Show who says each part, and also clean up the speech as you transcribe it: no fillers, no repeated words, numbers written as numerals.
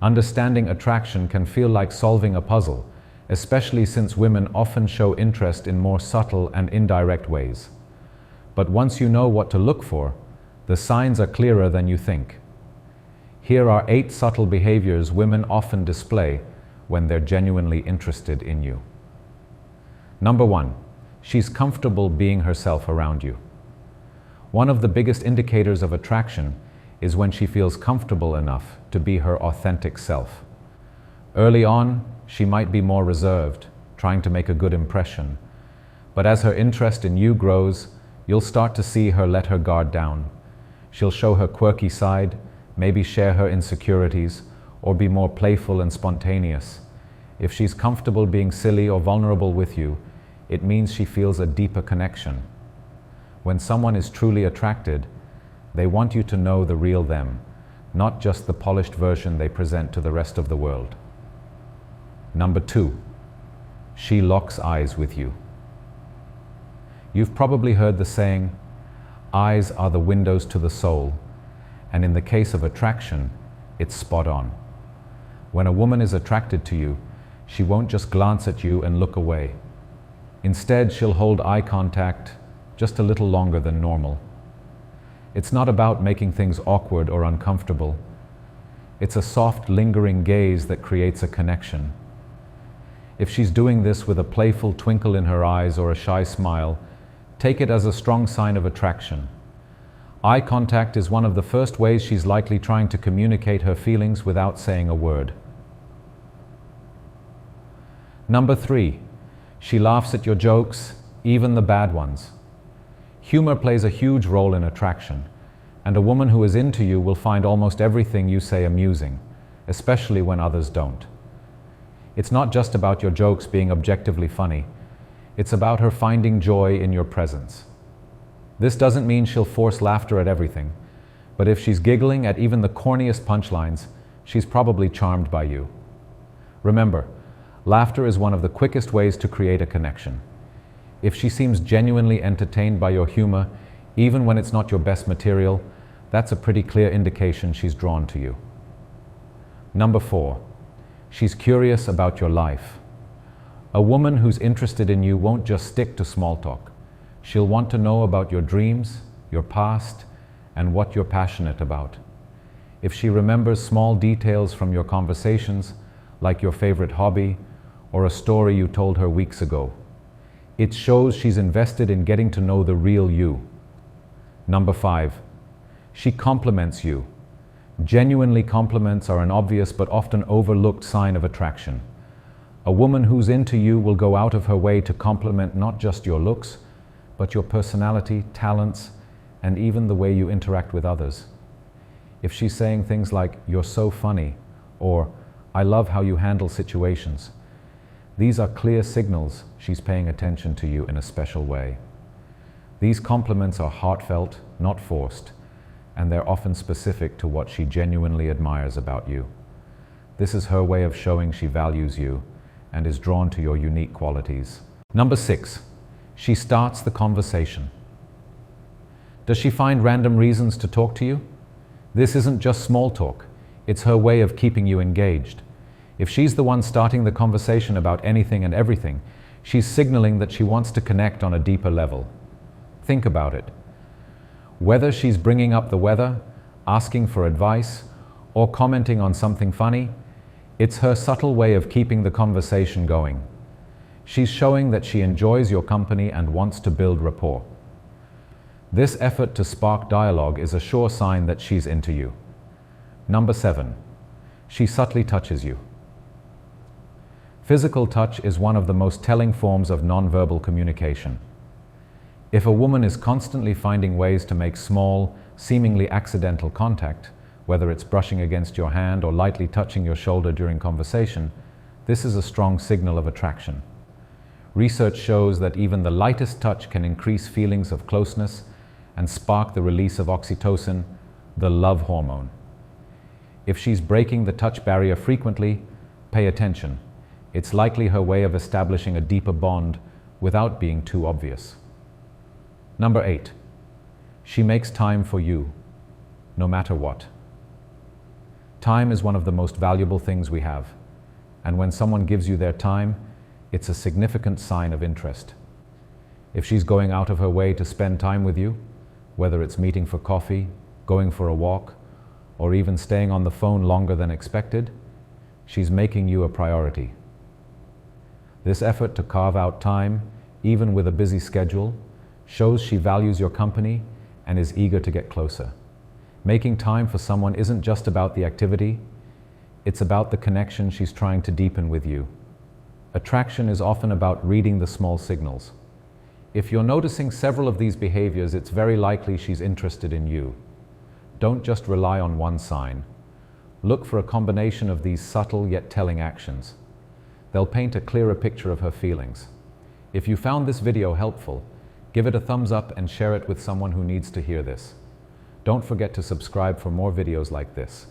Speaker 1: Understanding attraction can feel like solving a puzzle, especially since women often show interest in more subtle and indirect ways. But once you know what to look for, the signs are clearer than you think. Here are 8 subtle behaviors women often display when they're genuinely interested in you. Number 1, she's comfortable being herself around you. One of the biggest indicators of attraction is when she feels comfortable enough to be her authentic self. Early on, she might be more reserved, trying to make a good impression. But as her interest in you grows, you'll start to see her let her guard down. She'll show her quirky side, maybe share her insecurities, or be more playful and spontaneous. If she's comfortable being silly or vulnerable with you, it means she feels a deeper connection. When someone is truly attracted, they want you to know the real them, not just the polished version they present to the rest of the world. Number 2, she locks eyes with you. You've probably heard the saying, eyes are the windows to the soul, and in the case of attraction, it's spot on. When a woman is attracted to you, she won't just glance at you and look away. Instead, she'll hold eye contact just a little longer than normal. It's not about making things awkward or uncomfortable. It's a soft, lingering gaze that creates a connection. If she's doing this with a playful twinkle in her eyes or a shy smile, take it as a strong sign of attraction. Eye contact is one of the first ways she's likely trying to communicate her feelings without saying a word. Number 3, she laughs at your jokes, even the bad ones. Humor plays a huge role in attraction, and a woman who is into you will find almost everything you say amusing, especially when others don't. It's not just about your jokes being objectively funny. It's about her finding joy in your presence. This doesn't mean she'll force laughter at everything, but if she's giggling at even the corniest punchlines, she's probably charmed by you. Remember, laughter is one of the quickest ways to create a connection. If she seems genuinely entertained by your humor, even when it's not your best material, that's a pretty clear indication she's drawn to you. Number 4, she's curious about your life. A woman who's interested in you won't just stick to small talk. She'll want to know about your dreams, your past, and what you're passionate about. If she remembers small details from your conversations, like your favorite hobby or a story you told her weeks ago, it shows she's invested in getting to know the real you. Number 5, she compliments you. Genuinely compliments are an obvious but often overlooked sign of attraction. A woman who's into you will go out of her way to compliment not just your looks, but your personality, talents, and even the way you interact with others. If she's saying things like, "You're so funny," or "I love how you handle situations," these are clear signals she's paying attention to you in a special way. These compliments are heartfelt, not forced, and they're often specific to what she genuinely admires about you. This is her way of showing she values you and is drawn to your unique qualities. Number 6, she starts the conversation. Does she find random reasons to talk to you? This isn't just small talk. It's her way of keeping you engaged. If she's the one starting the conversation about anything and everything, she's signaling that she wants to connect on a deeper level. Think about it. Whether she's bringing up the weather, asking for advice, or commenting on something funny, it's her subtle way of keeping the conversation going. She's showing that she enjoys your company and wants to build rapport. This effort to spark dialogue is a sure sign that she's into you. Number 7, she subtly touches you. Physical touch is one of the most telling forms of nonverbal communication. If a woman is constantly finding ways to make small, seemingly accidental contact, whether it's brushing against your hand or lightly touching your shoulder during conversation, this is a strong signal of attraction. Research shows that even the lightest touch can increase feelings of closeness and spark the release of oxytocin, the love hormone. If she's breaking the touch barrier frequently, pay attention. It's likely her way of establishing a deeper bond without being too obvious. Number 8, she makes time for you, no matter what. Time is one of the most valuable things we have, and when someone gives you their time, it's a significant sign of interest. If she's going out of her way to spend time with you, whether it's meeting for coffee, going for a walk, or even staying on the phone longer than expected, she's making you a priority. This effort to carve out time, even with a busy schedule, shows she values your company and is eager to get closer. Making time for someone isn't just about the activity, it's about the connection she's trying to deepen with you. Attraction is often about reading the small signals. If you're noticing several of these behaviors, it's very likely she's interested in you. Don't just rely on one sign. Look for a combination of these subtle yet telling actions. They'll paint a clearer picture of her feelings. If you found this video helpful, give it a thumbs up and share it with someone who needs to hear this. Don't forget to subscribe for more videos like this.